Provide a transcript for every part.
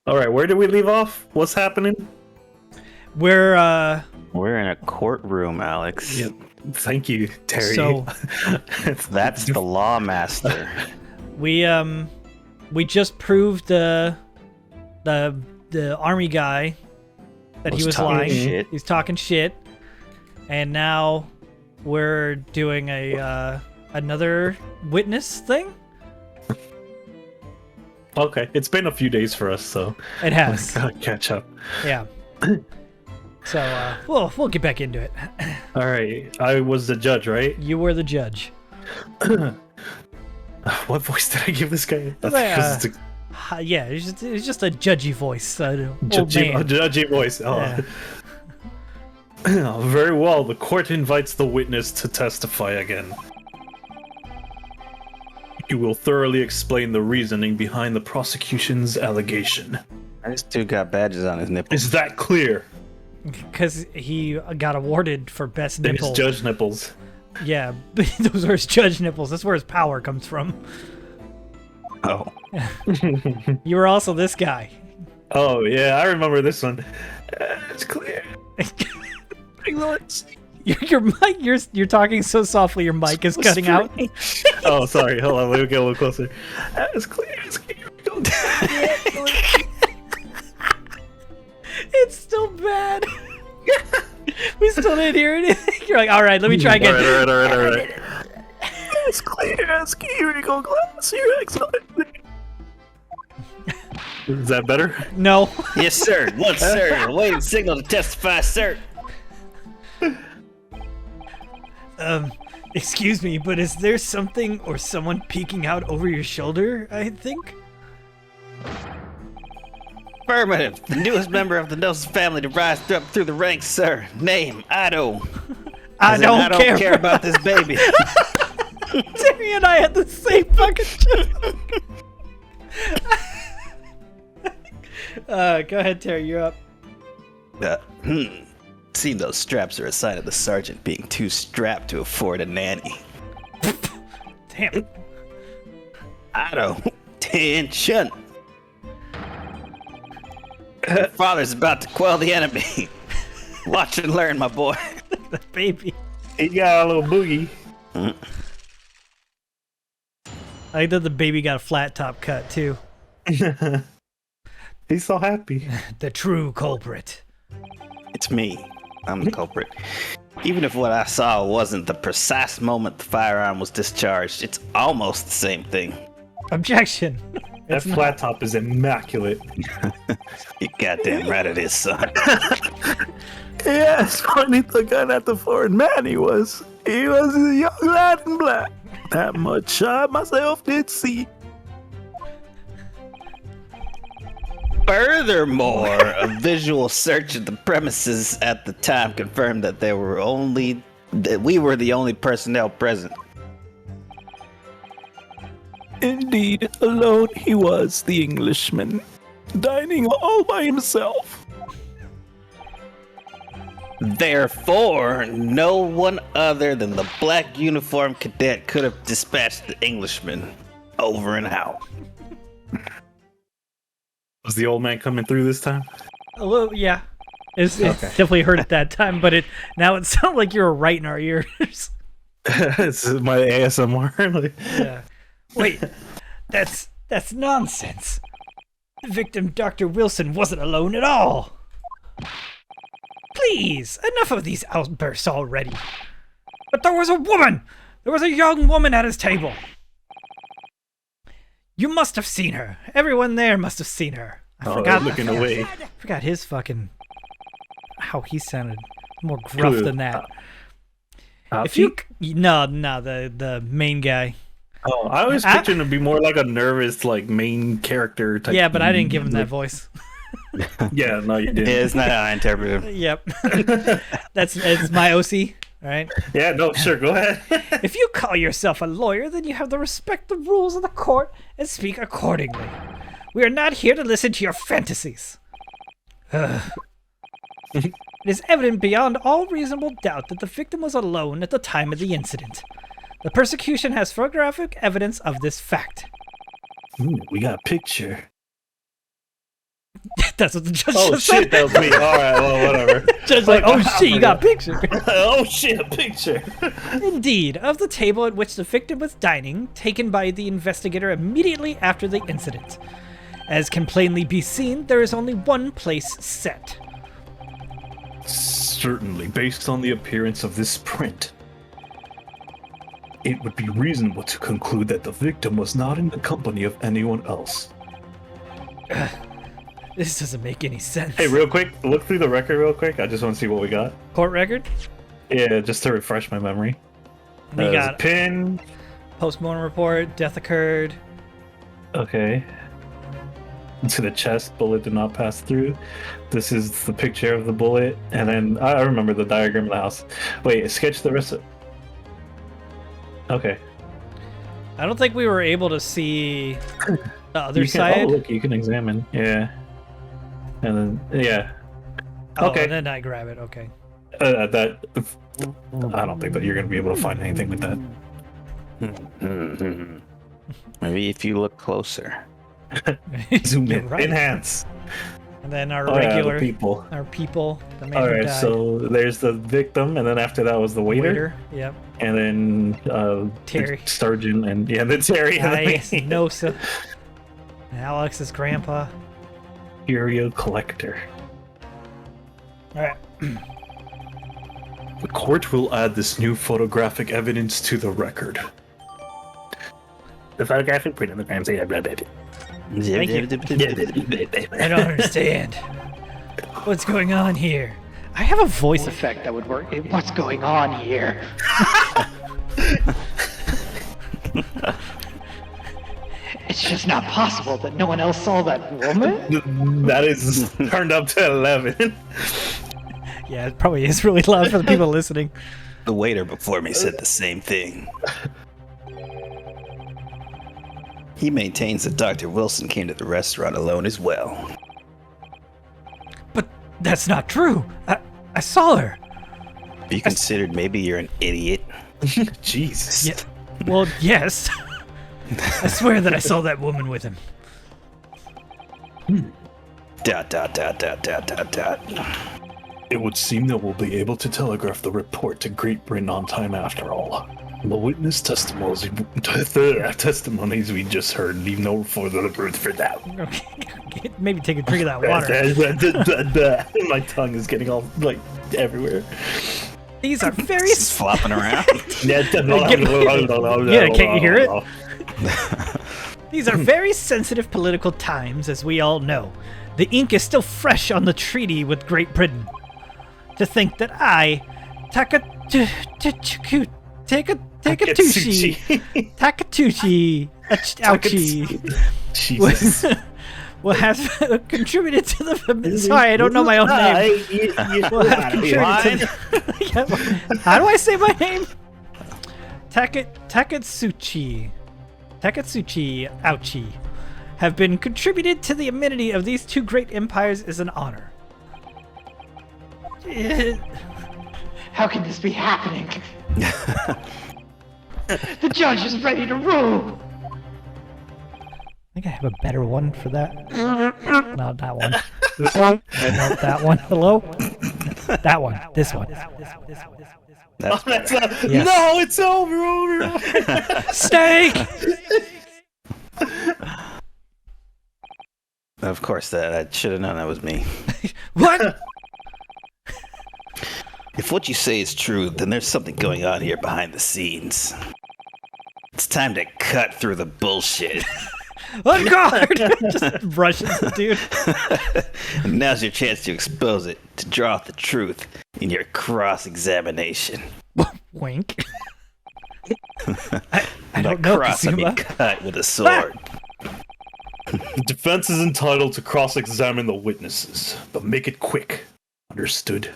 All right, where did we leave off? What's happening? We're in a courtroom, Alex. Yeah, thank you, Terry. So- That's the lawmaster. we just proved the army guy that he was talking lying. shit. He's talking shit, and now we're doing a another witness thing. Okay, it's been a few days for us, so It has, gotta catch up. yeah. So we'll get back into it. All right, I was the judge, right? You were the judge. What voice did I give this guy? Yeah, it's just a judgy voice. Old Judgy, man. judgy voice. Oh. Yeah. Very well. The court invites the witness to testify again. You will thoroughly explain the reasoning behind the prosecution's allegation. This dude got badges on his nipples. Is that clear? Because he got awarded for best Then nipple. it's judge nipples. Yeah, those are his judge nipples. That's where his power comes from. Oh. You were also this guy. Oh yeah, I remember this one. It's clear. Your mic, you're talking so softly. Your mic is cutting out. Oh, sorry. Hold on. Let me get a little closer. It's clear. It's clear. It's still bad. We still didn't hear anything. You're like, all right, let me try again. All right. It's clear. It's clear. You go glass. You're excellent. Is that better? No. Yes, sir. Once, sir. Waiting signal to testify, sir. Excuse me, but is there something or someone peeking out over your shoulder? I think. Affirmative. The newest member of the Nelson family to rise up through the ranks, sir. Name, Ido. I don't care about this baby. Terry and I had the same fucking joke. Go ahead, Terry. You're up. Seems those straps are a sign of the sergeant being too strapped to afford a nanny. Damn. Ido, attention. Your father's about to quell the enemy. Watch and learn, my boy. The baby. He got a little boogie. I like that the baby got a flat top cut too. He's so happy. The true culprit. It's me. I'm the culprit. Even if what I saw wasn't the precise moment the firearm was discharged, it's almost the same thing. Objection. That flat top is immaculate. You goddamn right it is, son. Yeah, it's funny the gun at the fort, man, he was a young lad in black. That much I myself did see. Furthermore, a visual search of the premises at the time confirmed that we were the only personnel present. Indeed, alone he was, the Englishman, dining all by himself. Therefore, no one other than the black uniformed cadet could have dispatched the Englishman. Over and out. Was the old man coming through this time? A little, yeah. It's definitely hurt at that time, but now it sounded like you were right in our ears. This is my ASMR. Yeah. Wait, that's nonsense. The victim, Dr. Wilson, wasn't alone at all. Please, enough of these outbursts already. But there was a woman! There was a young woman at his table. You must have seen her. Everyone there must have seen her. I looking away. forgot his fucking... how he sounded more gruff than that. If you... No, the main guy. Oh, I was picturing him to be more like a nervous, like, main character type. Yeah, but I didn't give him that voice. Yeah, no, you didn't. Yeah, it's not how I interpret it. Yep. It's my OC, right? Yeah, no, sure, go ahead. If you call yourself a lawyer, then you have to respect the rules of the court and speak accordingly. We are not here to listen to your fantasies. It is evident beyond all reasonable doubt that the victim was alone at the time of the incident. The prosecution has photographic evidence of this fact. Ooh, we got a picture. That's what the judge Oh just shit, said. that was me. All right, well, whatever. Judge's like, oh shit, you got a picture. Oh shit, a picture. Indeed, of the table at which the victim was dining, taken by the investigator immediately after the incident. As can plainly be seen, there is only one place set. Certainly, based on the appearance of this print, it would be reasonable to conclude that the victim was not in the company of anyone else. This doesn't make any sense. Hey, real quick, look through the record real quick. I just want to see what we got. Court record? Yeah, just to refresh my memory. We There's got a pin. Postmortem report, death occurred. Okay. To the chest, bullet did not pass through. This is the picture of the bullet, and then I remember the diagram of the house. Wait, sketch the rest of. Okay. I don't think we were able to see the other You can, side. oh, look, you can examine. Yeah. And then, yeah. Oh, Okay. and then I grab it. Okay. That. I don't think that you're going to be able to find anything with that. Maybe if you look closer. Zoom You're in. right. Enhance. And then our Oh, yeah, the regular people. the man who Alright, died. so there's the victim, and then after that was the waiter. Yep. And then Terry. the sergeant, and yeah, then Terry. And Nice. then Nosa. Alex's grandpa. Curio collector. Alright. The court will add this new photographic evidence to the record. The photographic print of the crime scene. Thank you. I don't understand. What's going on here? I have a voice effect that would work. What's going on here? It's just not possible that no one else saw that woman. That is turned up to 11. Yeah, it probably is really loud for the people listening. The waiter before me said the same thing. He maintains that Dr. Wilson came to the restaurant alone as well. But that's not true. I saw her. Have you considered maybe you're an idiot? Jesus. Yeah. Well, yes. I swear that I saw that woman with him. Dot, dot, dot, dot, dot, dot, dot. It would seem that we'll be able to telegraph the report to Great Britain on time after all. The witness testimonies we just heard leave no further room for doubt. Okay. Maybe take a drink of that water. My tongue is getting all, like, everywhere. These are very... It's flopping around. Yeah, can't you hear it? These are very sensitive political times, as we all know. The ink is still fresh on the treaty with Great Britain. To think that I, Takatushi, ouchie, Jesus. will have contributed to the... Sorry, I don't know my own name. Will have contributed to how do I say my name? Takatsuchi, ouchie, have been contributed to the amenity of these two great empires is an honor. How can this be happening? The judge is ready to rule. I think I have a better one for that. Not that one. This one? Not that one. Hello? That one. This one. That's Yes. No, it's over. Steak! Of course, that I should have known that was me. What? If what you say is true, then there's something going on here behind the scenes. It's time to cut through the bullshit. On guard! Just rushes the dude. And now's your chance to expose it, to draw out the truth in your cross-examination. Wink. I By don't know. cross, I mean Kazuma. cut with a sword. The defense is entitled to cross-examine the witnesses, but make it quick. Understood?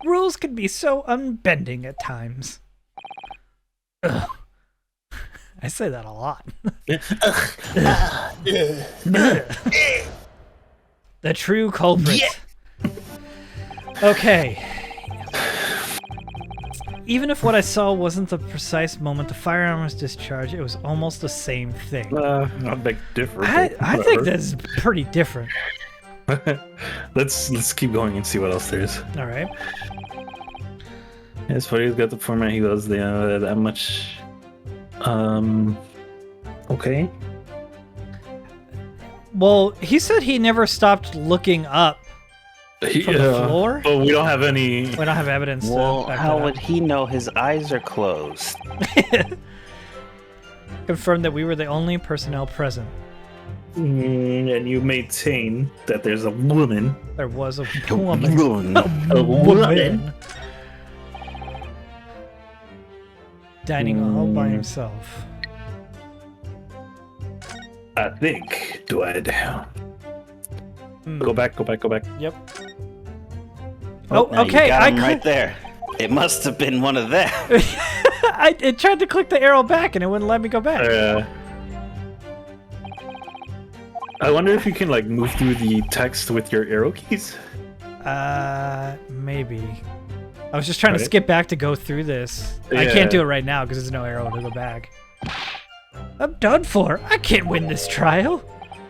Rules can be so unbending at times. Ugh. I say that a lot. The true culprit. Okay. Even if what I saw wasn't the precise moment the firearm was discharged, it was almost the same thing. Not big difference. I think that's pretty different. Let's keep going and see what else there is. All right. As far as got the format, he was that much. Okay. Well, he said he never stopped looking up from the floor. But we don't have any. We don't have evidence. Well, to back how that would he know his eyes are closed? up. Confirmed that we were the only personnel present. And you maintain that there's a woman. There was a woman. A woman. Dining all by himself. I think. Do I? Go back. Yep. Now Oh, okay. you got I him right there. It must have been one of them. I tried to click the arrow back and it wouldn't let me go back. I wonder if you can like move through the text with your arrow keys. Maybe. I was just trying to Right. skip back to go through this. I Yeah. can't do it right now because there's no arrow to go back. I'm done for. I can't win this trial.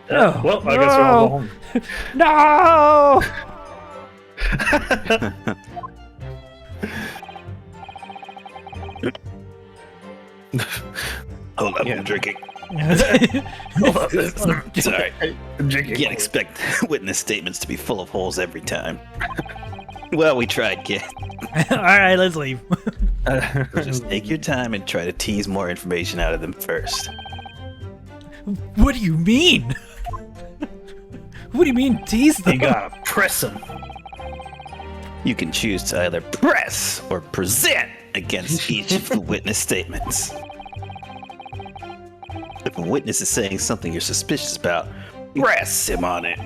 No. Well, I guess we'll all go home. No! Hold up, I'm drinking. Sorry. Drinking. Can't expect witness statements to be full of holes every time. Well, we tried, kid. All right, let's leave. Just take your time and try to tease more information out of them first. What do you mean? What do you mean tease them? You gotta press him. You can choose to either press or present against each of the witness statements. If a witness is saying something you're suspicious about, press him on it.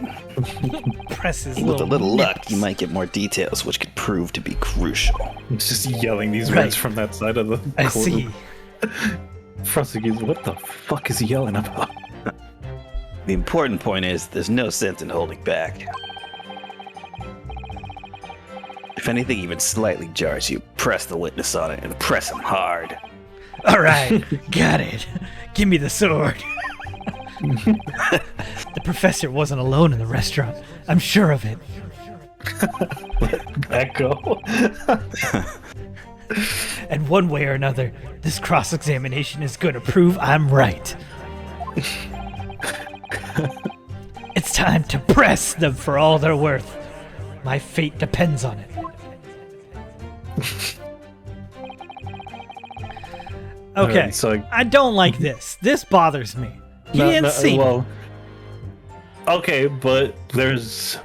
Press his With a little luck, nips. you might get more details, which could prove to be crucial. It's just yelling these Right. words from that side of the I courtroom. see. Prosecutors, what the fuck is he yelling about? The important point is, there's no sense in holding back. If anything even slightly jars you, press the witness on it and press him hard. All right, got it. Give me the sword. The professor wasn't alone in the restaurant. I'm sure of it. Echo. And one way or another, this cross-examination is going to prove I'm right. It's time to press them for all they're worth. My fate depends on it. Okay, Alright, so I don't like this. This bothers me. He didn't see me. well, okay, but there's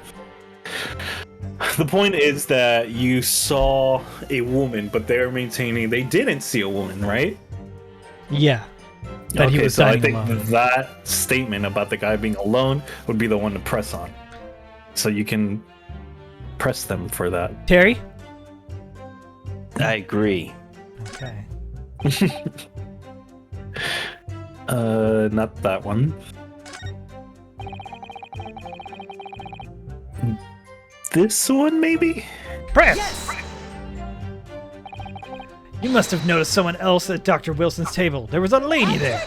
the point is that you saw a woman, but they're maintaining they didn't see a woman, right? Yeah. That he was so I dining think alone. that statement about the guy being alone would be the one to press on. So you can press them for that. Terry? I agree. Okay. Not that one. This one, maybe? Press! You must have noticed someone else at Dr. Wilson's table. There was a lady there.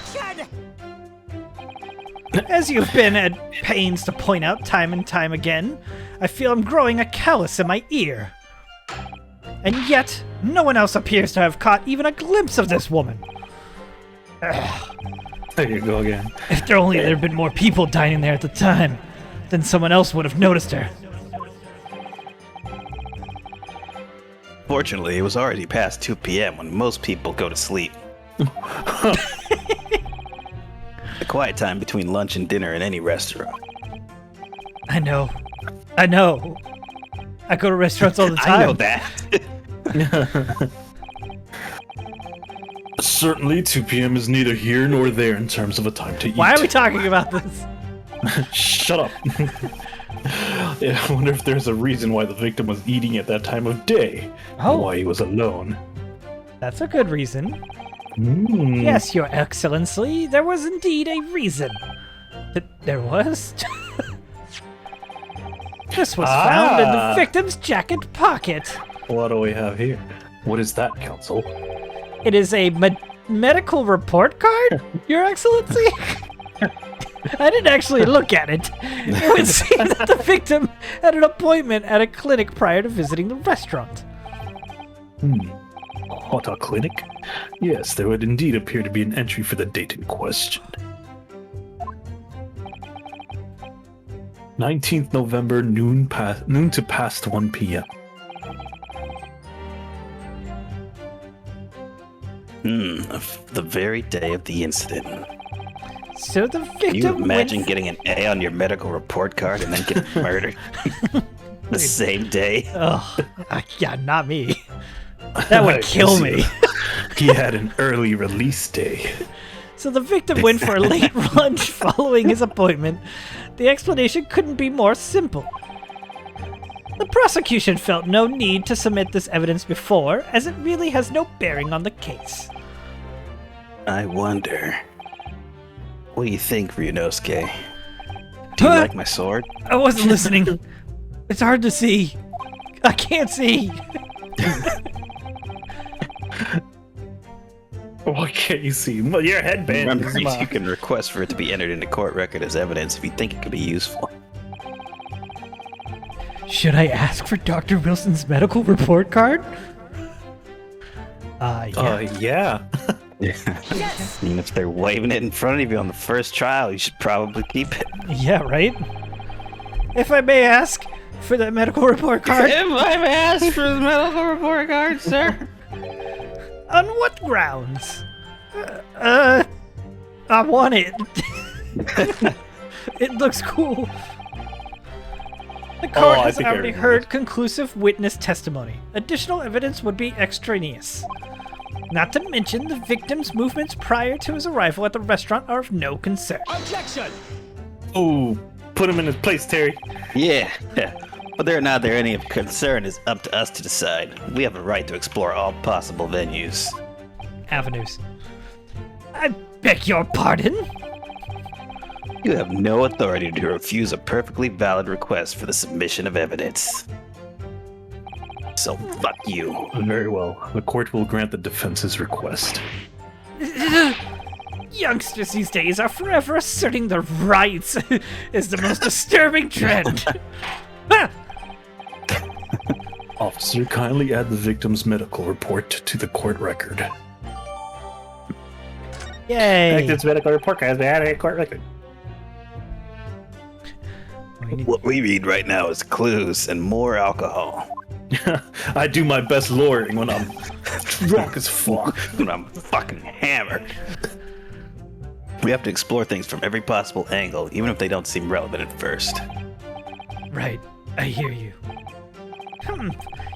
As you've been at pains to point out time and time again, I feel I'm growing a callus in my ear. And yet, no one else appears to have caught even a glimpse of this woman. There you go again. If there only had been more people dining there at the time, then someone else would have noticed her. Fortunately, it was already past 2 p.m. when most people go to sleep. The quiet time between lunch and dinner in any restaurant. I know. I know. I go to restaurants all the time. I know that. Certainly, 2 p.m. is neither here nor there in terms of a time to eat. Why are we talking about this? Shut up. Yeah, I wonder if there's a reason why the victim was eating at that time of day. Oh. And why he was alone. That's a good reason. Mm. Yes, Your Excellency, there was indeed a reason. There was? This was found in the victim's jacket pocket. What do we have here? What is that, Counsel? It is a medical report card, Your Excellency? I didn't actually look at it. It would seem that the victim had an appointment at a clinic prior to visiting the restaurant. Hot clinic? Yes, there would indeed appear to be an entry for the date in question. 19th November, noon to past 1 p.m. The very day of the incident. So the victim Can you imagine went... getting an A on your medical report card and then getting murdered the same day? Oh, yeah, not me. That would kill me. He had an early release day. So the victim went for a late lunch following his appointment. The explanation couldn't be more simple. The prosecution felt no need to submit this evidence before, as it really has no bearing on the case. I wonder. What do you think, Ryunosuke? Do you like my sword? I wasn't listening. It's hard to see. I can't see. What can't you see? Your headband. Remember, you can request for it to be entered into court record as evidence if you think it could be useful. Should I ask for Dr. Wilson's medical report card? Yeah. Yeah. Yes! I mean, if they're waving it in front of you on the first trial, you should probably keep it. Yeah, right? If I may ask for that medical report card. If I may ask for the medical report card, sir. On what grounds? I want it. It looks cool. The court has already heard conclusive witness testimony. Additional evidence would be extraneous. Not to mention, the victim's movements prior to his arrival at the restaurant are of no concern. Objection! Oh, put him in his place, Terry. Yeah. Whether or not they're any of concern is up to us to decide. We have a right to explore all possible venues. Avenues. I beg your pardon? You have no authority to refuse a perfectly valid request for the submission of evidence. So fuck you. Very well. The court will grant the defense's request. Youngsters these days are forever asserting their rights is the most disturbing trend. Officer, kindly add the victim's medical report to the court record. Yay! Victim's medical report has been added to the court record. What we read right now is clues and more alcohol. I do my best lawyering when I'm drunk as fuck. When I'm fucking hammered. We have to explore things from every possible angle, even if they don't seem relevant at first. Right, I hear you.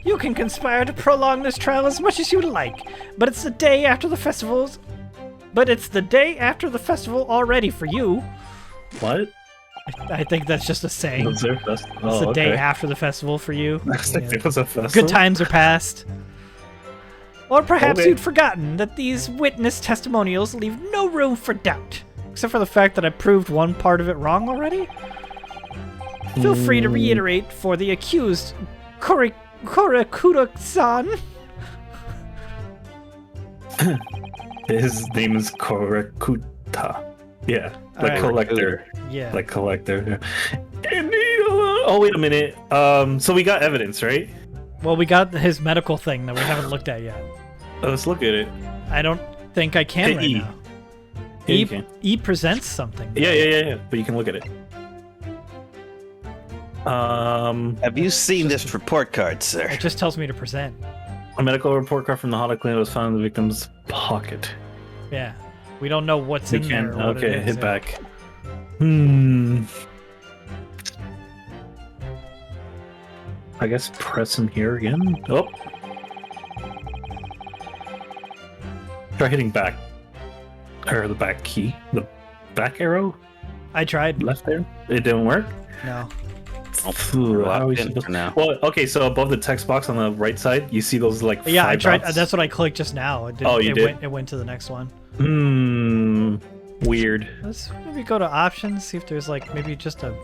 You can conspire to prolong this trial as much as you like, but it's the day after the festival's... But it's the day after the festival already for you. What? I think that's just a saying. Was there a It's the day after the festival for you. I think it was a festival. Good times are past. Or perhaps Okay. you'd forgotten that these witness testimonials leave no room for doubt, except for the fact that I proved one part of it wrong already. Feel free to reiterate for the accused, Korakuda-san. His name is Korakuta. Yeah, the Alright. collector. Yeah. Like collector. Oh, wait a minute. So we got evidence, right? Well, we got his medical thing that we haven't looked at yet. Let's look at it. I don't think I can Hit right E. now. Yeah, you can. E presents something. Yeah. But you can look at it. Have you seen this report card, sir? It just tells me to present. A medical report card from the Hana clinic was found in the victim's pocket. Yeah. We don't know what's in there. Or what Okay, it is. hit back. I guess press him here again. Oh. Try hitting back. Or the back key. The back arrow? I tried. Left there? It didn't work? No. Ooh, how are we Locked in supposed- for now. Well, okay, so above the text box on the right side, you see those like Yeah, I five tried. dots? That's what I clicked just now. It didn't, Oh, you did? It went to the next one. Weird. Let's maybe go to options, see if there's like maybe just a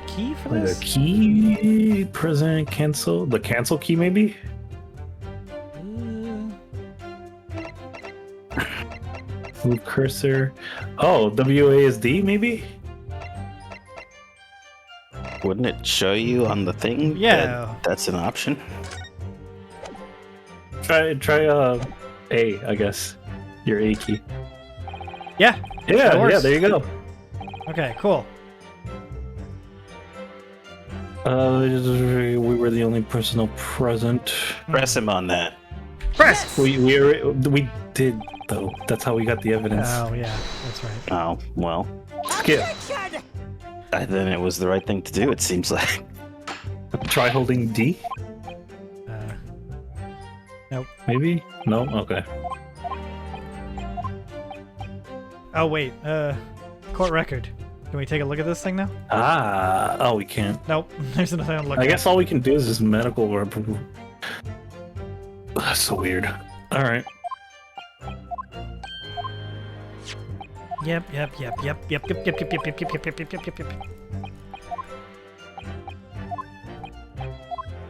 key for Like a this. key, present, cancel. The cancel key, maybe? Move cursor. Oh, WASD maybe? Wouldn't it show you on the thing? Yeah. That's an option. Try A, I guess. Your A key. Yeah. Yeah, That works. yeah, there you go. Okay, cool. We were the only personnel present. Press him on that. Press! We did though. That's how we got the evidence. Oh, yeah, that's right. Oh, well. Skip. Then it was the right thing to do, it seems like. Try holding D. Nope. Maybe? No? Okay. Oh, wait. Court record. Can we take a look at this thing now? Oh, we can't. Nope. There's nothing to look I at. guess all we can do is this medical rep. That's so weird. Alright. Yep.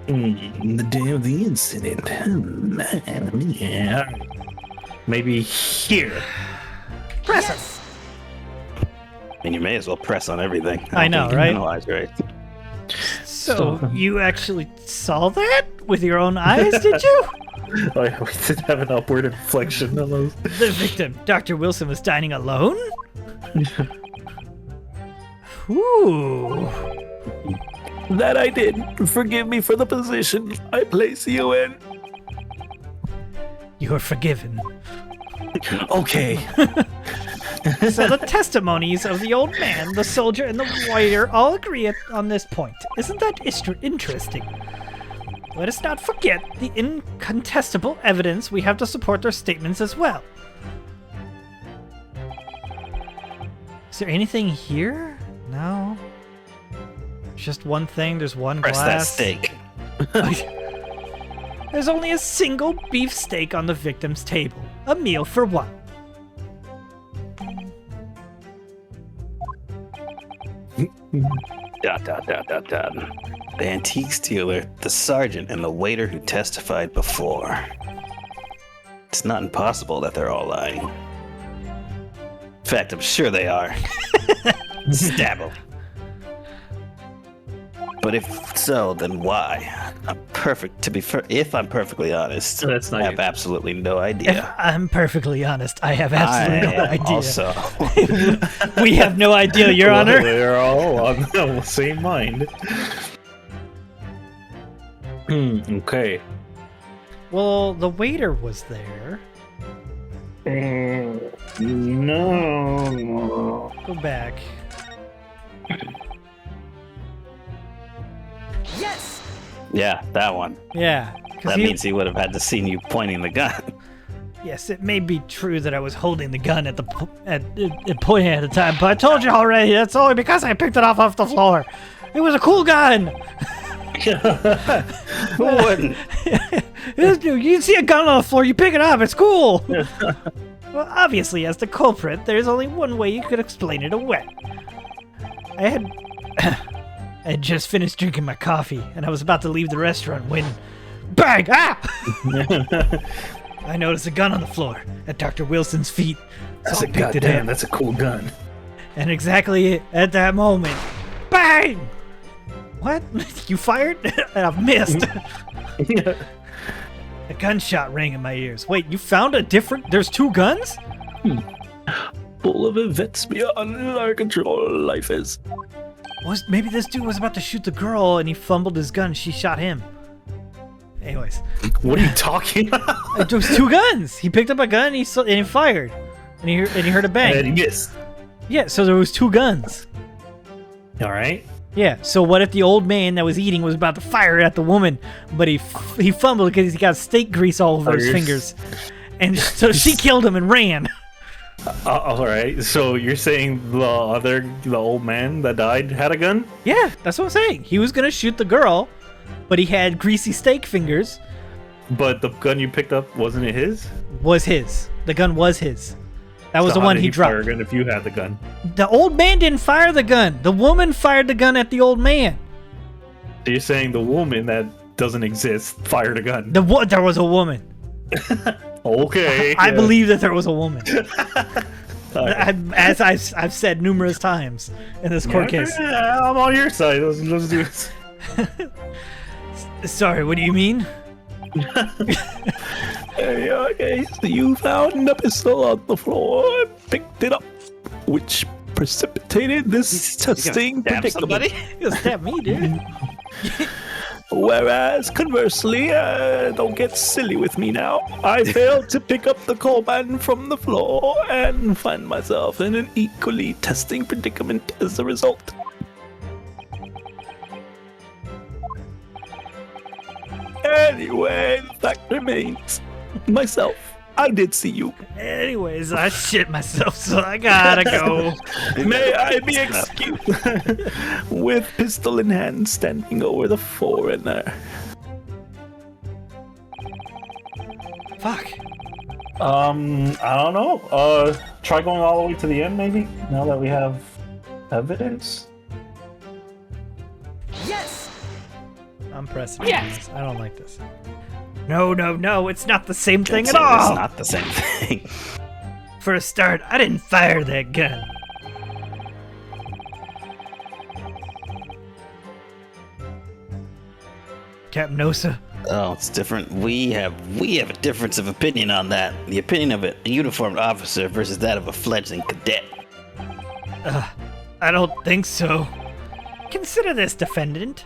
The day of the incident. Yeah. Maybe here. Press it! And you may as well press on everything. I know, think you right? Analyze, right? So, you actually saw that with your own eyes, did you? Oh, yeah, we did have an upward inflection on those. The victim, Dr. Wilson, was dining alone? Ooh. That I did. Forgive me for the position I place you in. You're forgiven. Okay. So the testimonies of the old man, the soldier, and the warrior all agree on this point. Isn't that interesting? Let us not forget the incontestable evidence we have to support their statements as well. Is there anything here? No. Just one thing. There's one Press that glass. steak. There's only a single beef steak on the victim's table. A meal for one. The antiques dealer, the sergeant, and the waiter who testified before. It's not impossible that they're all lying. In fact, I'm sure they are. Stab 'em. But if so, then why? If I'm perfectly honest, That's not I have you. absolutely no If idea. I'm perfectly honest, I have absolutely no I idea. also. We have no idea, Your Well, Honor. They're all on the same mind. Okay. Well, the waiter was there. No. Go back. Yeah, that one. Yeah. 'cause That means he would have had to seen you pointing the gun. Yes, it may be true that I was holding the gun at pointing at the time, but I told you already. That's only because I picked it off the floor. It was a cool gun. Who wouldn't? You see a gun on the floor, you pick it up. It's cool. Well, obviously, as the culprit, there's only one way you could explain it away. I had just finished drinking my coffee, and I was about to leave the restaurant when, bang! Ah! I noticed a gun on the floor at Dr. Wilson's feet. That's So a I picked it goddamn. up. That's a cool gun. And exactly at that moment, bang! What? You fired? And I missed. A gunshot rang in my ears. Wait, you found a different... There's two guns? Full of events beyond our control. Life is. Maybe this dude was about to shoot the girl and he fumbled his gun. She shot him. Anyways, What are you talking about? there was two guns. He picked up a gun and he fired, and he heard a bang. And he missed. Yeah, so there was two guns. All right. Yeah, so what if the old man that was eating was about to fire at the woman, but he fumbled because he got steak grease all over his fingers, and so she killed him and ran. All right. So you're saying the old man that died had a gun? Yeah, that's what I'm saying. He was gonna shoot the girl, but he had greasy steak fingers. But the gun you picked up wasn't it his? Was his. The gun was his. That was So the how one did he fire a dropped. gun if you had the gun? The old man didn't fire the gun. The woman fired the gun at the old man. So you're saying the woman that doesn't exist fired a gun? There was a woman. Okay. I believe that there was a woman. As I've said numerous times in this court case. Yeah, I'm on your side. Let's do this. Sorry, what do you mean? Okay, so you found a pistol on the floor, picked it up, which precipitated this testing predicament. You stab me, dude. Whereas, conversely, don't get silly with me now. I failed to pick up the coalman from the floor and find myself in an equally testing predicament as a result. Anyway, the fact remains, myself, I did see you. Anyways, I shit myself, so I gotta go. May I be excused? With pistol in hand, standing over the foreigner. Fuck. I don't know. Try going all the way to the end, maybe. Now that we have evidence. Yes. I'm pressing. Yes. I don't like this. No, it's not the same thing at all. It's not the same thing. For a start, I didn't fire that gun. Captain Osa. Oh, it's different. We have a difference of opinion on that. The opinion of a uniformed officer versus that of a fledgling cadet. I don't think so. Consider this, defendant.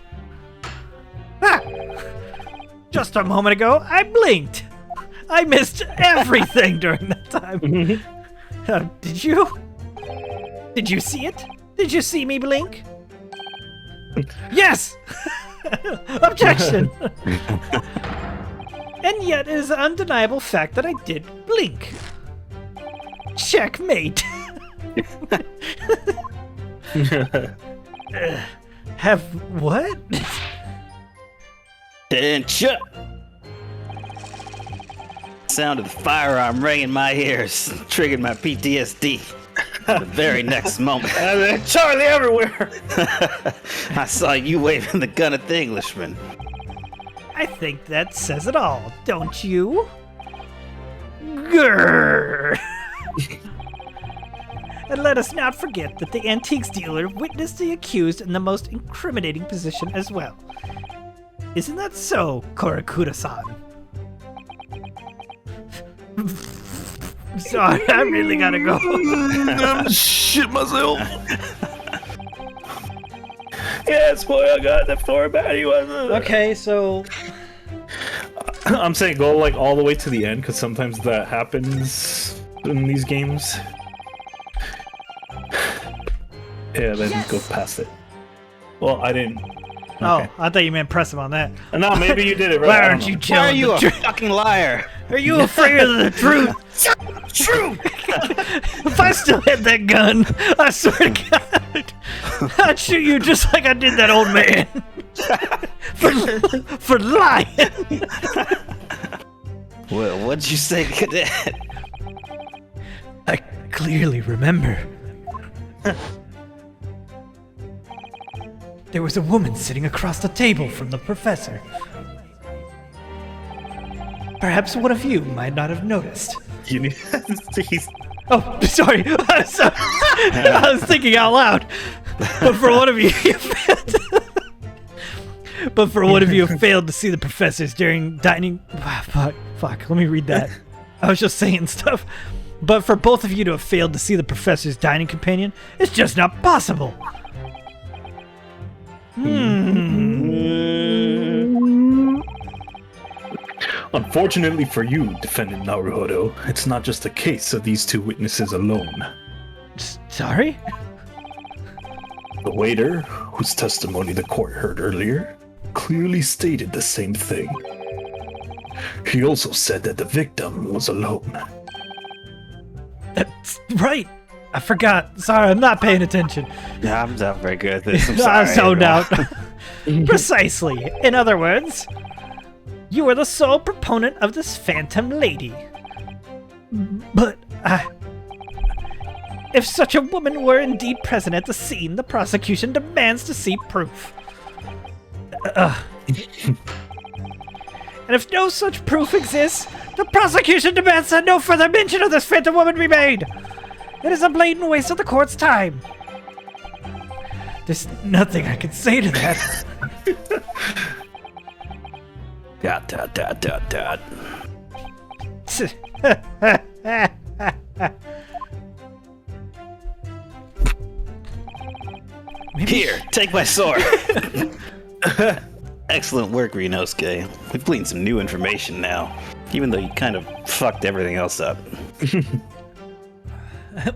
Just a moment ago, I blinked. I missed everything during that time. Did you? Did you see it? Did you see me blink? Yes! Objection! And yet it is an undeniable fact that I did blink. Checkmate. Have what? Attention! Sound of the firearm rang in my ears, triggered my PTSD. The very next moment, Charlie everywhere! I saw you waving the gun at the Englishman. I think that says it all, don't you? Grrr. And let us not forget that the antiques dealer witnessed the accused in the most incriminating position as well. Isn't that so, Korakura-san? Sorry, I really gotta go. I'm shit myself. Yes, boy, I got the format. He wasn't. Okay, so I'm saying go like all the way to the end because sometimes that happens in these games. Yeah, then go past it. Well, I didn't. Oh, I thought you meant press him on that. No, maybe you did it right. Why I don't aren't know. you Why are telling you the a truth? fucking liar? Are you afraid of the truth? True. If I still had that gun, I swear to God, I'd shoot you just like I did that old man. for lying. Well, what'd you say, cadet? I clearly remember. There was a woman sitting across the table from the professor. Perhaps one of you might not have noticed. You need. He's. Oh, sorry. I was thinking out loud. But for one of you, failed to see the professors during dining. Fuck. Let me read that. I was just saying stuff. But for both of you to have failed to see the professor's dining companion, it's just not possible. Unfortunately for you, Defendant Naruhodo, it's not just a case of these two witnesses alone. Sorry? The waiter, whose testimony the court heard earlier, clearly stated the same thing. He also said that the victim was alone. That's right. I forgot. Sorry, I'm not paying attention. Yeah, I'm not very good at this. I'm sorry. I zoned everyone. out. Precisely. In other words, you are the sole proponent of this phantom lady. But, if such a woman were indeed present at the scene, the prosecution demands to see proof. And if no such proof exists, The prosecution demands that no further mention of this phantom woman be made. It is a blatant waste of the court's time. There's nothing I can say to that. Dot. Here, take my sword. Excellent work, Rinosuke. We've gleaned some new information now, even though you kind of fucked everything else up.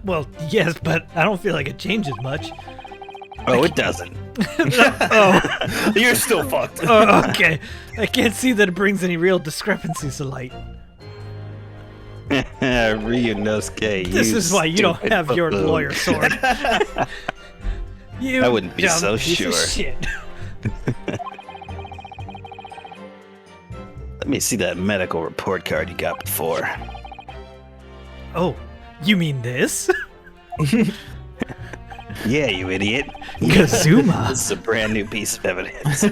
Well, yes, but I don't feel like it changes much. Oh, it doesn't. Oh, You're still fucked. oh, okay. I can't see that it brings any real discrepancies to light. Ryunosuke, This is why you don't stupid have your buffoon. lawyer sword. You I wouldn't be dumb so piece of sure. shit. Let me see that medical report card you got before. Oh, you mean this? Yeah, you idiot. Kazuma. This is a brand new piece of evidence.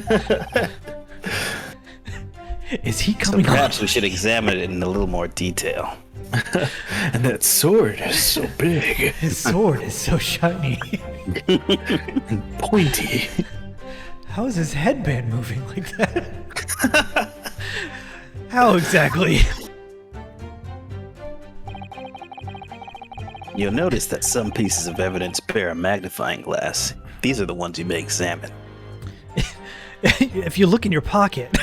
Is he So coming perhaps on? we should examine it in a little more detail. And that sword is so big His sword is so shiny. and pointy. How is his headband moving like that? How exactly? You'll notice that some pieces of evidence bear a magnifying glass. These are the ones you may examine. If you look in your pocket.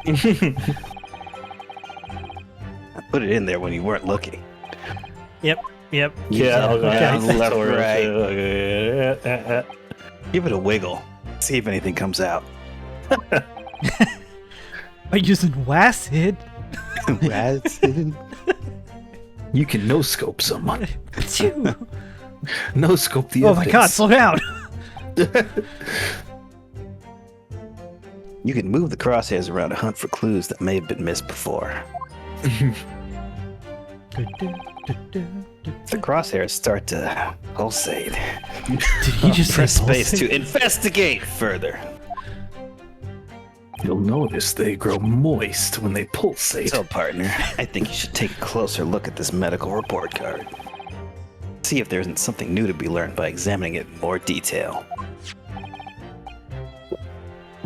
I put it in there when you weren't looking. Yep. Yeah, I'll go Okay. down Left, sword. right. Give it a wiggle. See if anything comes out. By using WASD. You can no-scope someone. Phew. No-scope the Oh my god, evidence. slow down. You can move the crosshairs around to hunt for clues that may have been missed before. If the crosshairs start to pulsate, Did he just press say space pulsate? to investigate further. You'll notice they grow moist when they pulsate. So, partner, I think you should take a closer look at this medical report card. See if there isn't something new to be learned by examining it in more detail.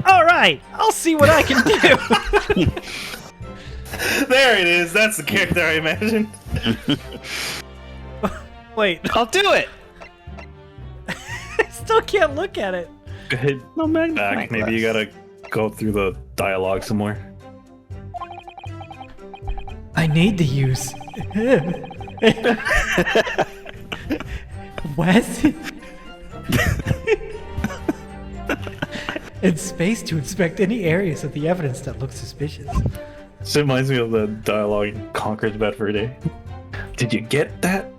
All right, I'll see what I can do. There it is. That's the character I imagined. Wait, I'll do it! I still can't look at it. Go ahead. No magnifying Back. Maybe you gotta go through the dialogue some more. I need to use WASD and space to inspect any areas of the evidence that look suspicious. This reminds me of the dialogue in Conquer's Bad Fur Day. Did you get that?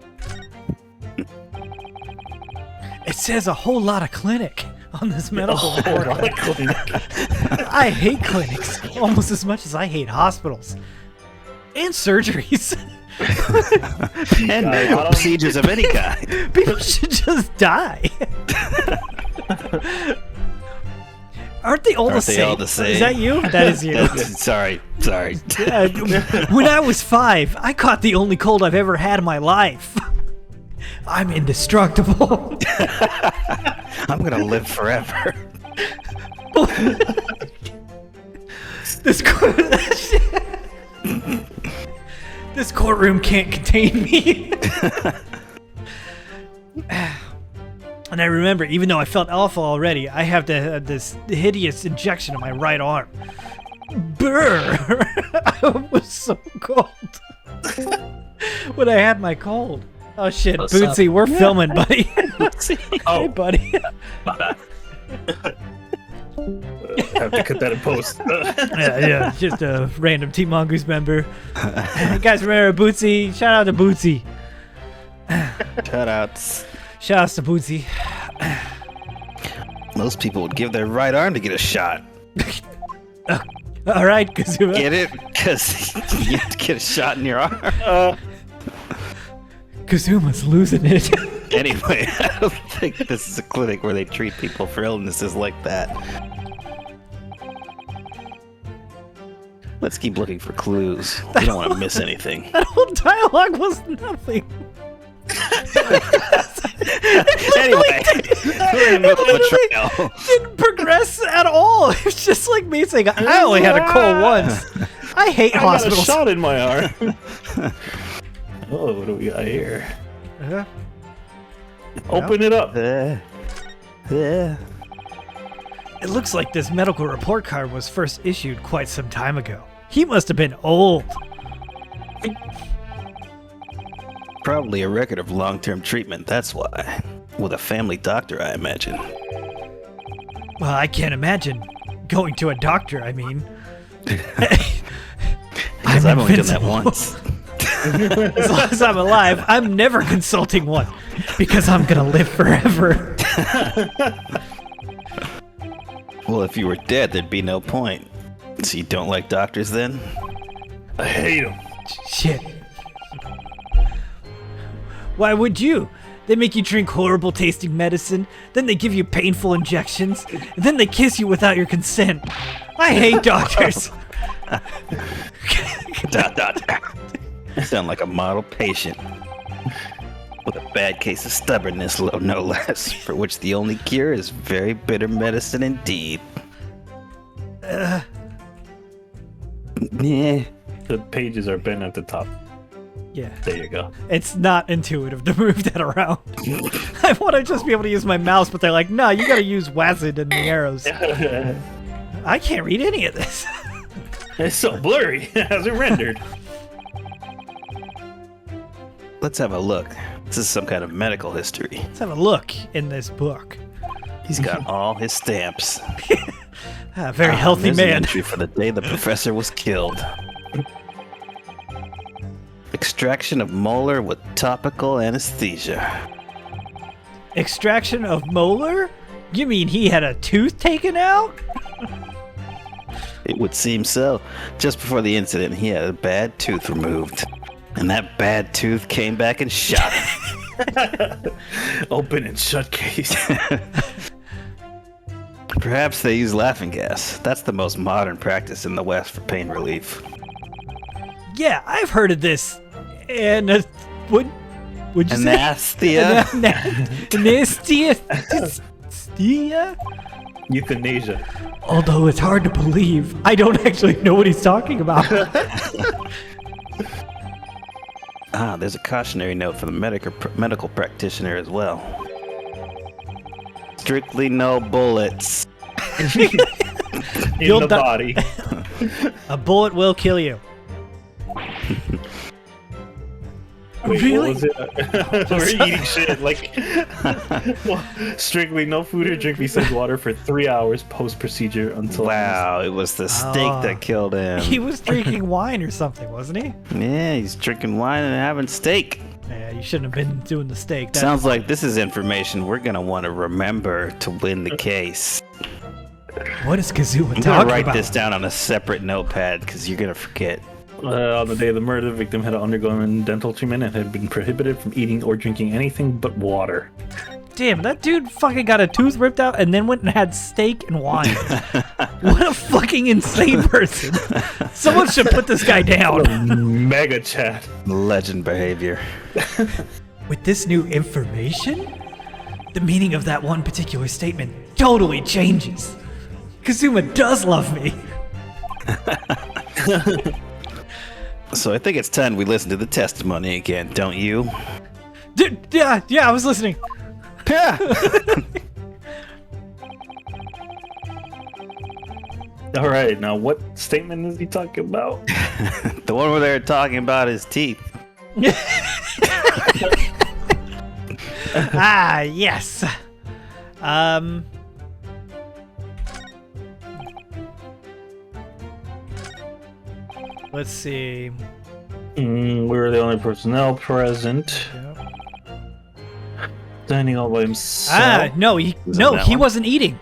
It says a whole lot of clinic on this medical report. Clinic. I hate clinics almost as much as I hate hospitals and surgeries. And medical procedures of any kind. People should just die. Aren't they all the Aren't same? they all the same? Is that you? That is you. Sorry. When I was 5, I caught the only cold I've ever had in my life. I'm indestructible. I'm gonna live forever. This this courtroom can't contain me. And I remember, even though I felt awful already, I have this hideous injection in my right arm. Brr! I was so cold when I had my cold. Oh shit, What's Bootsy, up? we're filming, buddy. Oh. Hey, buddy. My bad. Have to cut that in post. Yeah, just a random Team Mongoose member. You guys remember Bootsy? Shout out to Bootsy. Shoutouts. Shout outs to Bootsy. Most people would give their right arm to get a shot. All right, Kazuma. Get it? Because you have to get a shot in your arm. Kazuma's losing it. Anyway, I don't think this is a clinic where they treat people for illnesses like that. Let's keep looking for clues. We don't want to miss anything. That whole dialogue was nothing. Anyway, we're in the middle of a trail. Didn't progress at all. It's just like me saying, I only had a cold once. I hate I got a hospitals. shot in my arm. Oh, what do we got here? Open it up. It looks like this medical report card was first issued quite some time ago. He must have been old. Probably a record of long-term treatment, that's why. With a family doctor, I imagine. Well, I can't imagine going to a doctor, I mean. Because I've only done that once. As long as I'm alive, I'm never consulting one. Because I'm gonna live forever. Well, if you were dead, there'd be no point. So you don't like doctors then? I hate them. Shit. Why would you? They make you drink horrible tasting medicine, then they give you painful injections, and then they kiss you without your consent. I hate doctors. You sound like a model patient. With a bad case of stubbornness, no less, for which the only cure is very bitter medicine indeed. Yeah. The pages are bent at the top. Yeah. There you go. It's not intuitive to move that around. I want to just be able to use my mouse, but they're like, no, you gotta use WASD and the arrows. I can't read any of this. It's so blurry. How's it rendered? Let's have a look. This is some kind of medical history. Let's have a look in this book. He's got all his stamps. Very healthy There's an man. entry for the day the professor was killed. Extraction of molar with topical anesthesia. Extraction of molar? You mean he had a tooth taken out? It would seem so. Just before the incident, he had a bad tooth removed. And that bad tooth came back and shot him. Open and shut case. Perhaps they use laughing gas. That's the most modern practice in the West for pain relief. Yeah, I've heard of this. And what'd you say? Anesthesia? Anesthesia? Euthanasia. Although it's hard to believe, I don't actually know what he's talking about. There's a cautionary note for the medical practitioner as well. Strictly no bullets. In You'll the die. body. A bullet will kill you. Wait, Really? what was it? We're eating shit. Like, well, strictly no food or drink besides water for 3 hours post-procedure until... Wow, it was the steak that killed him. He was drinking wine or something, wasn't he? Yeah, he's drinking wine and having steak. Yeah, you shouldn't have been doing the steak. Sounds like this is information we're gonna want to remember to win the case. What is Kazuma I'm gonna talking write about? this down on a separate notepad because you're gonna forget. On the day of the murder, the victim had undergone dental treatment and had been prohibited from eating or drinking anything but water. Damn, that dude fucking got a tooth ripped out and then went and had steak and wine. What a fucking insane person. Someone should put this guy down. Mega chat. Legend behavior. With this new information, the meaning of that one particular statement totally changes. Kazuma does love me. So I think it's time we listen to the testimony again, don't you? Yeah, I was listening. Yeah. All right, now what statement is he talking about? The one where they're talking about his teeth. Yes. Let's see. We were the only personnel present. Standing all by himself. No, he wasn't eating.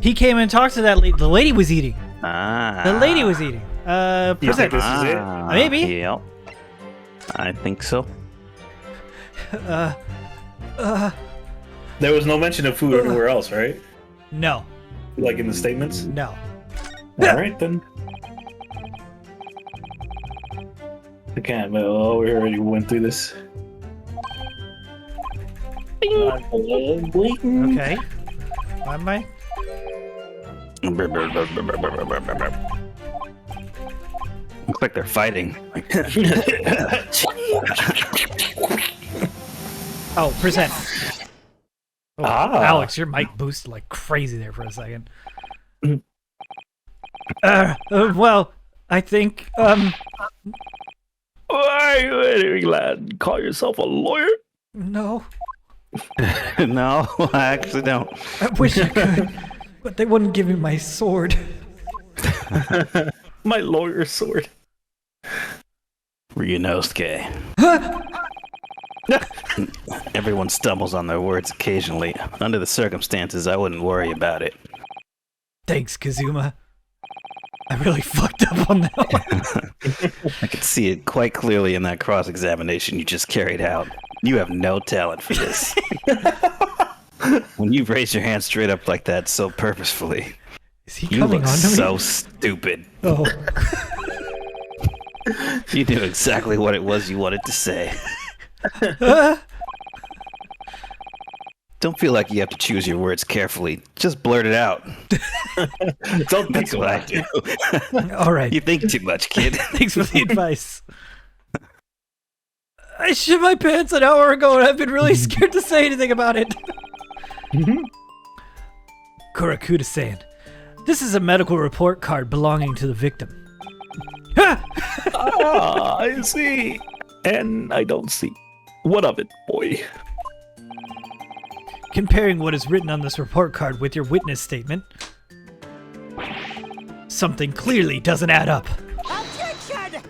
He came and talked to that lady. The lady was eating. The lady was eating. You think this is it? Maybe. Yep. I think so. There was no mention of food anywhere else, right? No. Like in the statements? No. All right, then. can't. Oh, we already went through this. Okay. Why am I? Looks like they're fighting. Oh, present. Oh, Ah. Alex, your mic boosted like crazy there for a second. Well, I think, Why, lad, call yourself a lawyer? no. No, I actually don't. I wish I could, but they wouldn't give me my sword. My lawyer sword. Ryunosuke. Everyone stumbles on their words occasionally. Under the circumstances, I wouldn't worry about it. Thanks, Kazuma. I really fucked up on that one. I could see it quite clearly in that cross-examination you just carried out. You have no talent for this. When you raise your hand straight up like that so purposefully, Is he you coming look on to me? so stupid. Oh. You knew exactly what it was you wanted to say. Don't feel like you have to choose your words carefully. Just blurt it out. Don't That's what I do. All right. You think too much, kid. Thanks for the advice. I shit my pants an hour ago and I've been really scared to say anything about it. Kurakuda-san, this is a medical report card belonging to the victim. I see. And I don't see. What of it, boy? Comparing what is written on this report card with your witness statement, something clearly doesn't add up. Objection!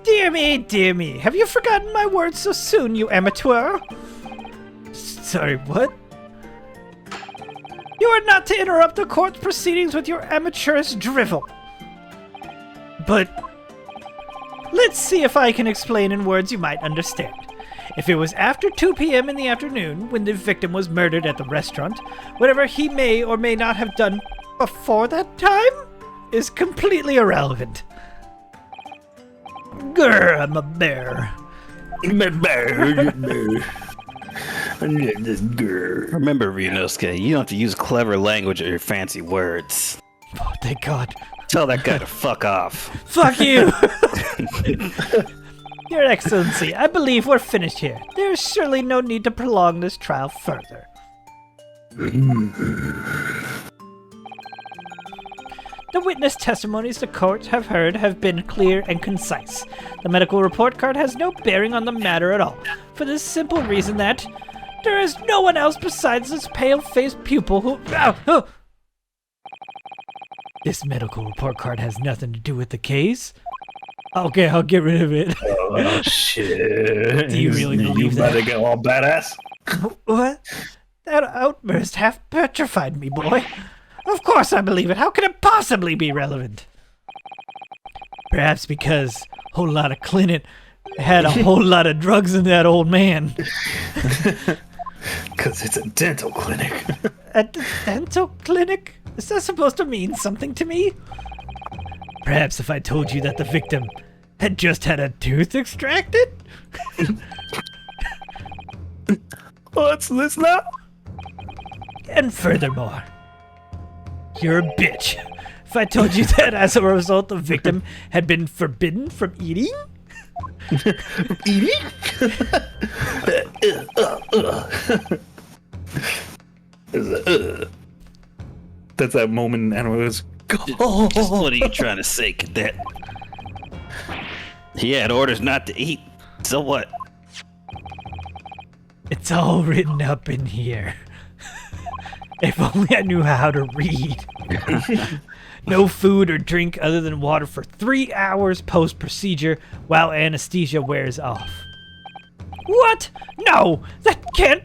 Dear me, have you forgotten my words so soon, you amateur? Sorry, what? You are not to interrupt the court's proceedings with your amateurish drivel. But let's see if I can explain in words you might understand. If it was after 2 p.m. in the afternoon when the victim was murdered at the restaurant, whatever he may or may not have done before that time is completely irrelevant. Grr, I'm a bear. Remember, Ryunosuke, you don't have to use clever language or your fancy words. Oh, thank God. Tell that guy to fuck off. Fuck you! Your Excellency, I believe we're finished here. There is surely no need to prolong this trial further. The witness testimonies the court have heard have been clear and concise. The medical report card has no bearing on the matter at all, for the simple reason that there is no one else besides this pale-faced pupil who... This medical report card has nothing to do with the case. Okay, I'll get rid of it. Oh, shit. Do you really believe you that? better get all badass. What? That outburst half petrified me, boy. Of course I believe it. How can it possibly be relevant? Perhaps because a whole lot of clinic had a whole lot of drugs in that old man. Because it's a dental clinic. A dental clinic? Is that supposed to mean something to me? Perhaps if I told you that the victim had just had a tooth extracted? What's this now? And furthermore, you're a bitch. If I told you that as a result the victim had been forbidden from eating? Eating? That's that moment in anime was. What are you trying to say, cadet? He had orders not to eat. So what? It's all written up in here. If only I knew how to read. No food or drink other than water for 3 hours post-procedure while anesthesia wears off. What? No, that can't...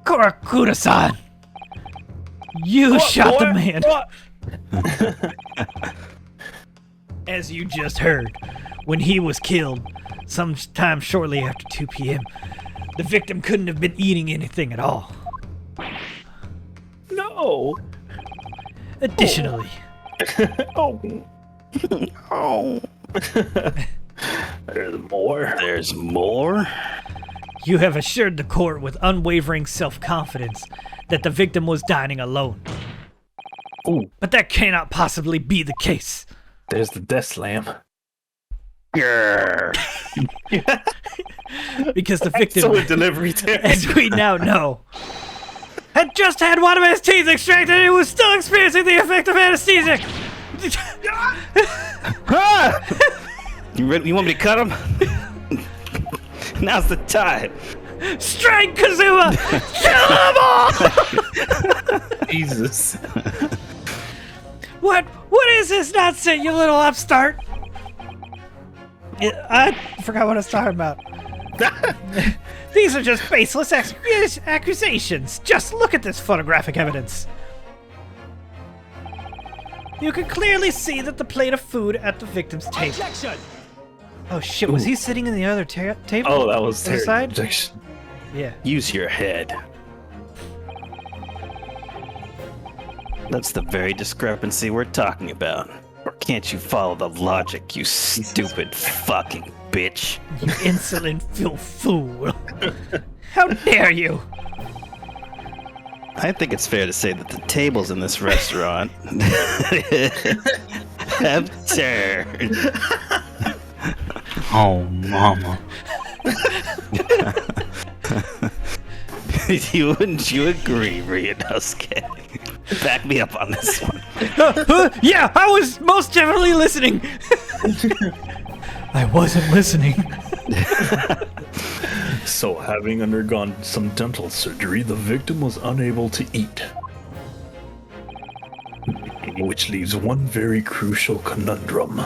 Kurakuda-san! You shot the man! As you just heard, when he was killed, sometime shortly after 2 p.m., the victim couldn't have been eating anything at all. No. Additionally, Oh. Oh. There's more. There's more? You have assured the court with unwavering self-confidence that the victim was dining alone. Ooh, But that cannot possibly be the case. there's the death lamp. Grr. Because the victim, So a delivery time. as we now know, had just had one of his teeth extracted and he was still experiencing the effect of anesthesia. You want me to cut him? Now's the time. Strike Kazuma! Kill them all! Jesus. What is this nonsense, you little upstart? I forgot what I was talking about. These are just baseless accusations. Just look at this photographic evidence. You can clearly see that the plate of food at the victim's table. Objection! Oh shit, was he sitting in the other table? Oh, that was To the Terry's side? objection. Yeah. Use your head. That's the very discrepancy we're talking about. Or can't you follow the logic, you stupid fucking bitch? You insolent fool. How dare you? I think it's fair to say that the tables in this restaurant have turned. Oh, mama. Wouldn't you agree, Ryunosuke? Back me up on this one. Yeah, I was most definitely listening. I wasn't listening. So, having undergone some dental surgery, the victim was unable to eat. Which leaves one very crucial conundrum.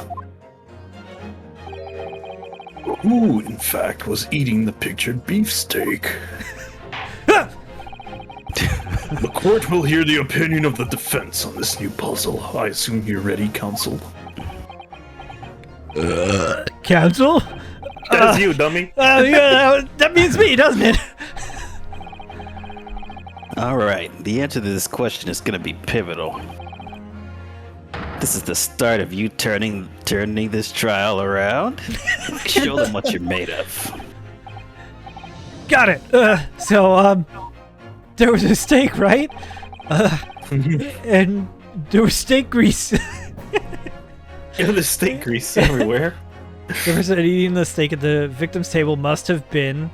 Who, in fact, was eating the pictured beefsteak? The court will hear the opinion of the defense on this new puzzle. I assume you're ready, counsel? Counsel? That's you, dummy. Yeah, that means me, doesn't it? All right, the answer to this question is going to be pivotal. This is the start of you turning this trial around. Show them what you're made of. Got it. So, there was a steak, right? And there was steak grease. Yeah, there's steak grease everywhere. The person eating the steak at the victim's table must have been...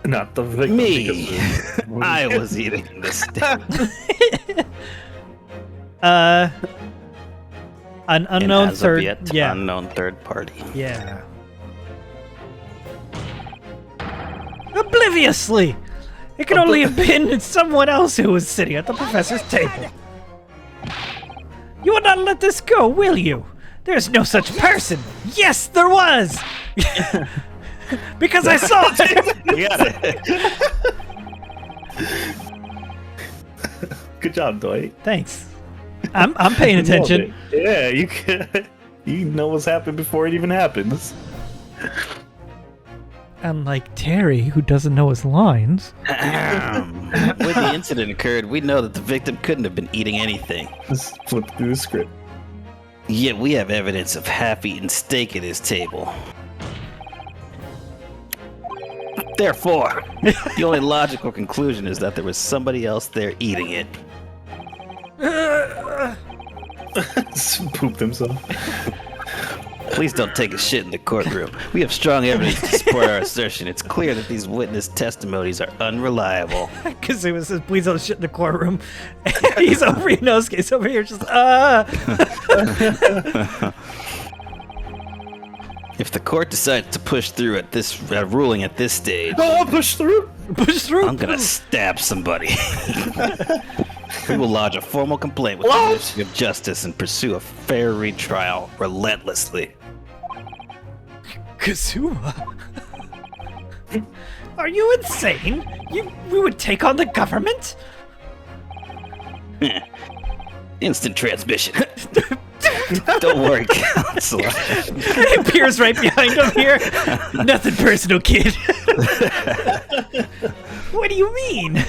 Not the victim. Me. because- I was eating this steak. An And unknown as of third... yet, Yeah. unknown third party. Yeah. Obliviously! It could only have been someone else who was sitting at the professor's table. You will not let this go, will you? There's no such person. Yes, there was! Because I saw it! You got it. Good job, Dwight. Thanks. I'm paying attention. Yeah, you can. You know what's happened before it even happens. Unlike Terry, who doesn't know his lines. When the incident occurred, we know that the victim couldn't have been eating anything. Just flip through the script. Yet we have evidence of half-eaten steak at his table. Therefore, the only logical conclusion is that there was somebody else there eating it. Pooped himself. Please don't take a shit in the courtroom. We have strong evidence to support our assertion. It's clear that these witness testimonies are unreliable. Because it was says, please don't shit in the courtroom. He's over, he's over here just, If the court decides to push through at this ruling at this stage, Oh, push through. push through. I'm gonna stab somebody. We will lodge a formal complaint with the What? Ministry of Justice and pursue a fair retrial relentlessly. Kazuma? Are you insane? We would take on the government? Instant transmission. Don't worry, counselor. He appears right behind him here. Nothing personal, kid. What do you mean?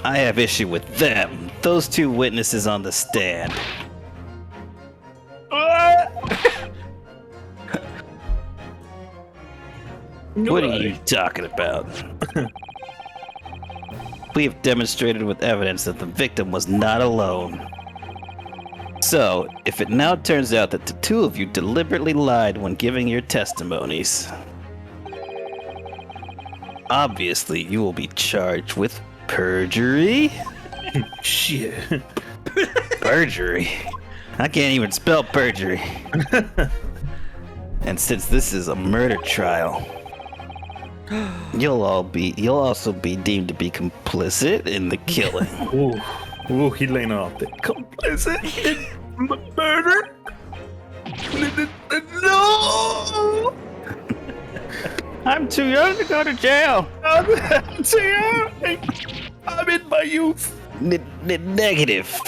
I have issue with them. Those two witnesses on the stand. What are you talking about? We have demonstrated with evidence that the victim was not alone. So, if it now turns out that the two of you deliberately lied when giving your testimonies, obviously you will be charged with perjury? Shit. Perjury? I can't even spell perjury. And since this is a murder trial, you'll also be deemed to be complicit in the killing. Ooh, he laying off there. Complicit in murder? No! I'm too young to go to jail. I'm too young. I'm in my youth. Negative.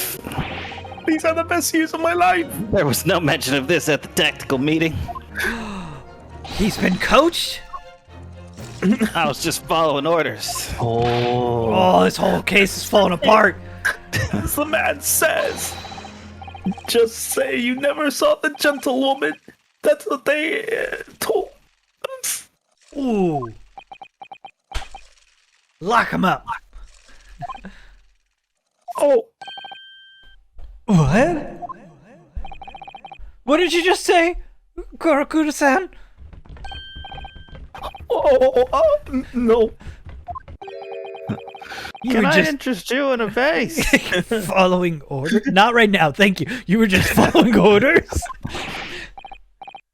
These are the best years of my life. There was no mention of this at the tactical meeting. He's been coached? I was just following orders. Oh, this whole case is falling apart. As the man says. Just say you never saw the gentlewoman. That's what they told us. Ooh. Lock him up. Oh. What? What did you just say, Kurakuda-san? No. You Can were I just interest you in a vase? following orders? Not right now, thank you. You were just following orders?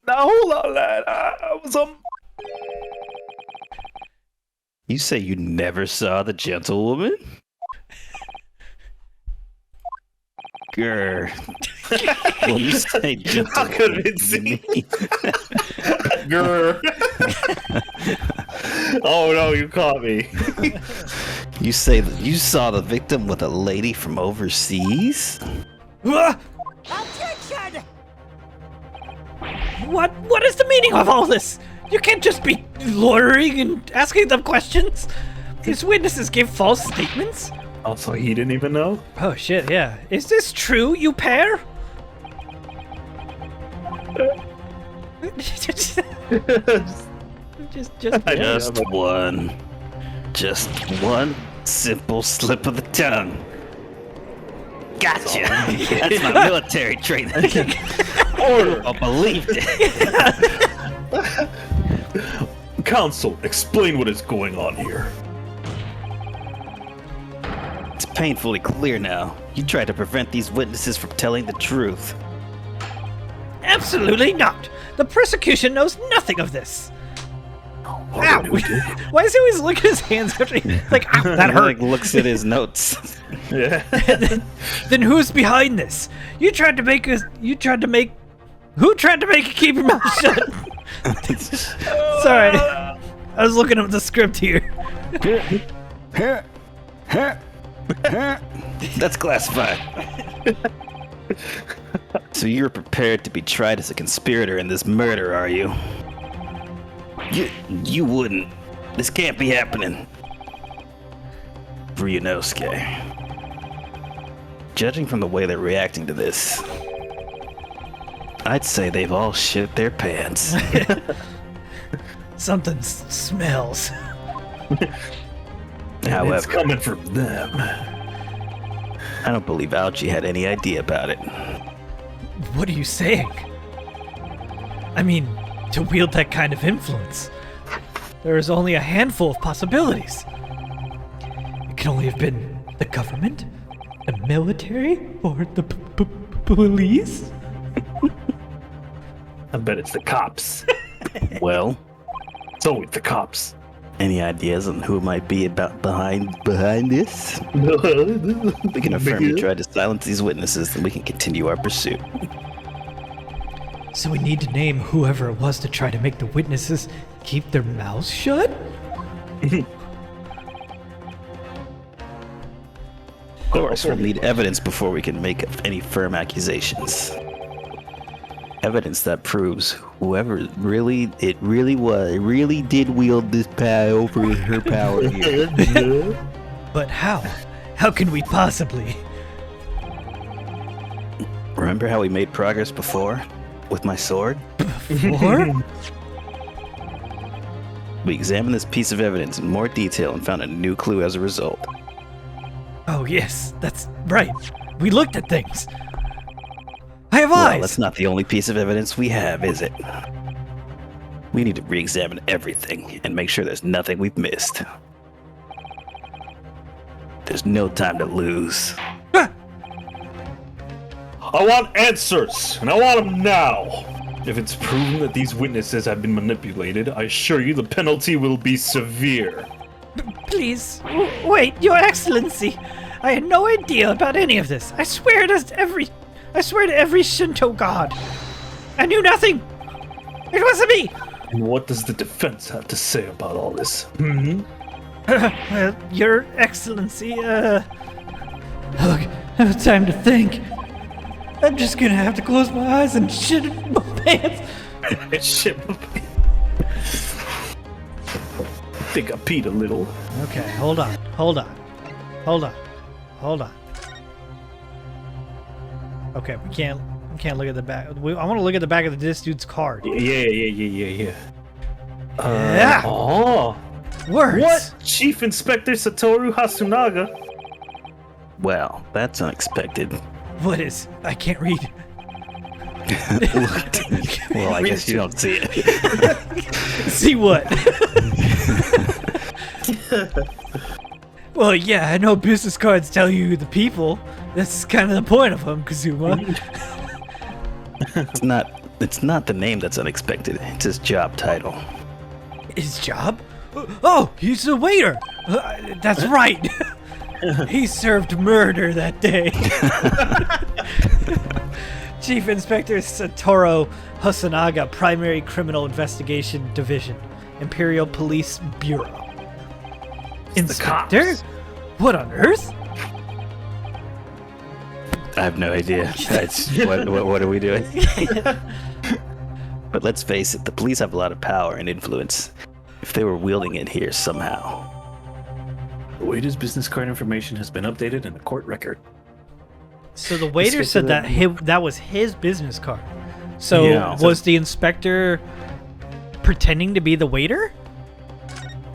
Now hold on, lad. I was You say you never saw the gentlewoman? Grr. When you say How convincing. Grr. Oh no, you caught me. You say that you saw the victim with a lady from overseas? What is the meaning of all this? You can't just be lawyering and asking them questions. These witnesses gave false statements. Also, he didn't even know. Oh shit, yeah. Is this true, you pair? just one simple slip of the tongue. Gotcha. That's my military training. Order. I believed it. Counsel, explain what is going on here. It's painfully clear now. You tried to prevent these witnesses from telling the truth. Absolutely not. The prosecution knows nothing of this. Ow! Why does he always look at his hands after he, like, ow, that He hurt? looks at his notes. Yeah. Then who's behind this? Who tried to make you keep your mouth shut? Sorry. I was looking at the script here. That's classified. So you're prepared to be tried as a conspirator in this murder, are you? You wouldn't. This can't be happening. Ryunosuke. Judging from the way they're reacting to this, I'd say they've all shit their pants. Something smells. However, It's coming from them. I don't believe Algie had any idea about it. What are you saying? I mean, to wield that kind of influence, there is only a handful of possibilities. It can only have been the government, the military, or the police? I bet it's the cops. Well, It's always the cops. any ideas on who might be behind this? We can affirm you tried to silence these witnesses, and we can continue our pursuit. So we need to name whoever it was to try to make the witnesses keep their mouths shut? Of course, we'll need evidence before we can make any firm accusations. Evidence that proves whoever really did wield this power over her power here. But how? How can we possibly? Remember how we made progress before? With my sword? Before? We examined this piece of evidence in more detail and found a new clue as a result. Oh, yes, that's right. We looked at things. I have Well, eyes. that's not the only piece of evidence we have, is it? We need to re-examine everything and make sure there's nothing we've missed. There's no time to lose. I want answers, and I want them now. If it's proven that these witnesses have been manipulated, I assure you the penalty will be severe. Please, wait, Your Excellency. I had no idea about any of this. I swear to every Shinto god. I knew nothing. It wasn't me. And what does the defense have to say about all this? Your Excellency, look, I have time to think. I'm just gonna have to close my eyes and shit in my pants. Shit. I think I peed a little. Okay, hold on. Okay, we can't look at the back. I want to look at the back of this dude's card. Yeah. Yeah. Oh. Words. What? Chief Inspector Satoru Hasunaga? Well, that's unexpected. What is? I can't read. Well, I guess you don't see it. See what? Well, yeah, I know business cards tell you the people. That's kind of the point of them, Kazuma. It's not the name that's unexpected. It's his job title. His job? Oh, he's a waiter. That's right. He served murder that day. Chief Inspector Satoru Hosonaga, Primary Criminal Investigation Division, Imperial Police Bureau. Inspector? What on earth? I have no idea. What are we doing? But let's face it, the police have a lot of power and influence. If they were wielding it here somehow. The waiter's business card information has been updated in the court record. So the waiter said that that was his business card. So Yeah. was the inspector pretending to be the waiter?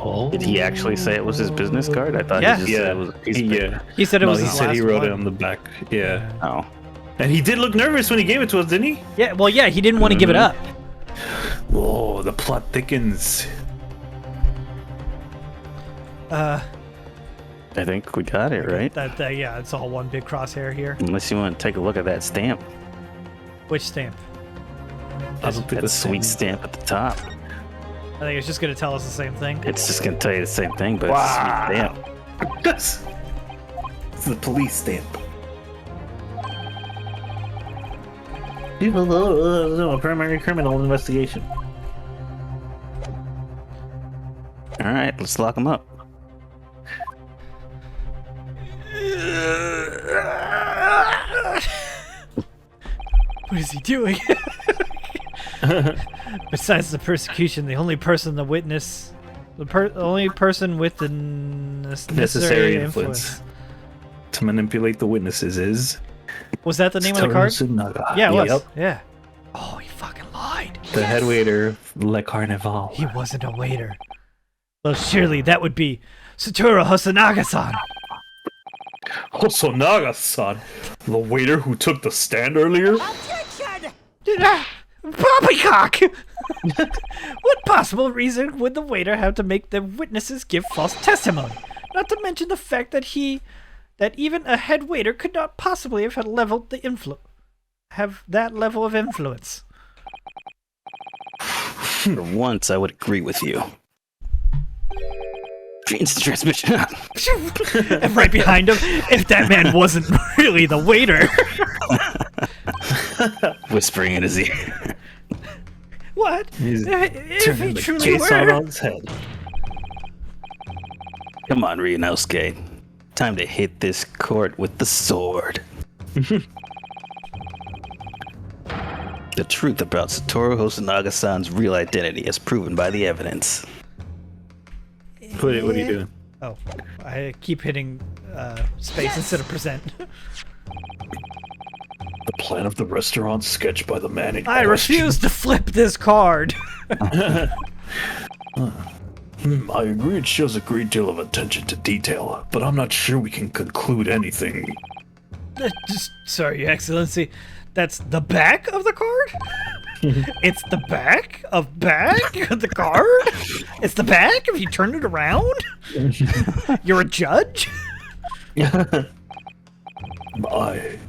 Oh. Did he actually say it was his business card? I thought Yeah. he just said it was a piece of paper. He said it was he his said last he wrote one. it on the back. Yeah. Oh. And he did look nervous when he gave it to us, didn't he? Yeah, well, yeah, he didn't want to give it up. Whoa, the plot thickens. I think we got it, right? Yeah, it's all one big crosshair here. Unless you want to take a look at that stamp. Which stamp? I don't think That that's sweet stamp at the top. I think it's just going to tell us the same thing. It's just going to tell you the same thing, but Wow. it's a sweet stamp. Yes. It's the police stamp. A primary criminal investigation. Alright, let's lock him up. What is he doing? Besides the persecution, the only person the witness, the only person with the necessary influence. To manipulate the witnesses is Was that the name of the card? Tsunaga. Yeah, it was. Yep. Yeah. Oh, he fucking lied. The head waiter, Le Carnival. He wasn't a waiter. Well, surely that would be Satoru Hosonaga-san. Hosonaga-san, the waiter who took the stand earlier? Poppycock! What possible reason would the waiter have to make the witnesses give false testimony? Not to mention the fact that even a head waiter could not possibly have have that level of influence. For once, I would agree with you. Instant transmission. And right behind him, if that man wasn't really the waiter. Whispering in his ear. What? He's If he the truly case on were. his head. Come on, Ryunosuke. Time to hit this court with the sword. The truth about Satoru Hosonaga-san's real identity is proven by the evidence. What are you doing? Oh, I keep hitting space instead of %. The plan of the restaurant sketched by the man in I question. refuse to flip this card. I agree it shows a great deal of attention to detail, but I'm not sure we can conclude anything. Sorry, Your Excellency. That's the back of the card? It's the back of the card? It's the back if you turn it around? You're a judge? I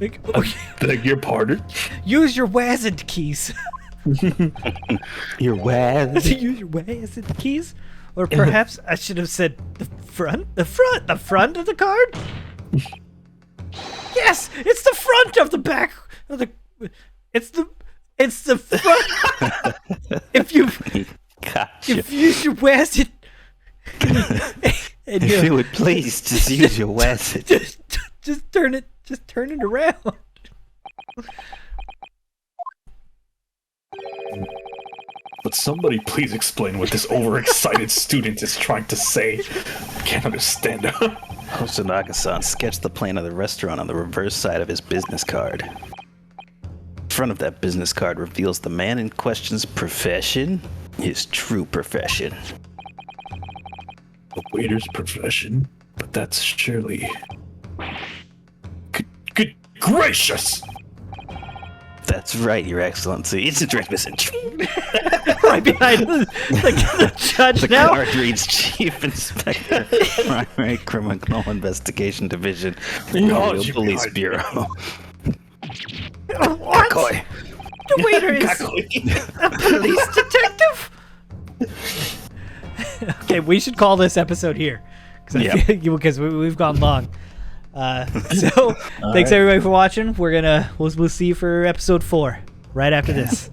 Okay. beg your pardon? Use your WASD keys. Your Waz. Use your WASD keys? Or perhaps I should have said the front of the card? Yes, it's the front of the back of the. It's the front. if you Gotcha. use your WASD. And If you would please just use your Waz. just turn it around. But somebody please explain what this overexcited student is trying to say. I can't understand. Hosonaga-san sketched the plan of the restaurant on the reverse side of his business card. The front of that business card reveals the man in question's profession, his true profession. A waiter's profession? But that's surely... Good gracious! That's right, Your Excellency. It's a direct message. Right behind the judge The now. card reads Chief Inspector, Primary Criminal Investigation Division, Oh, Imperial you Police behind- Bureau. What? Coy. The waiter is a police detective. Okay, we should call this episode here because we've gone long. So thanks everybody for watching. We'll see you for episode 4 right after this.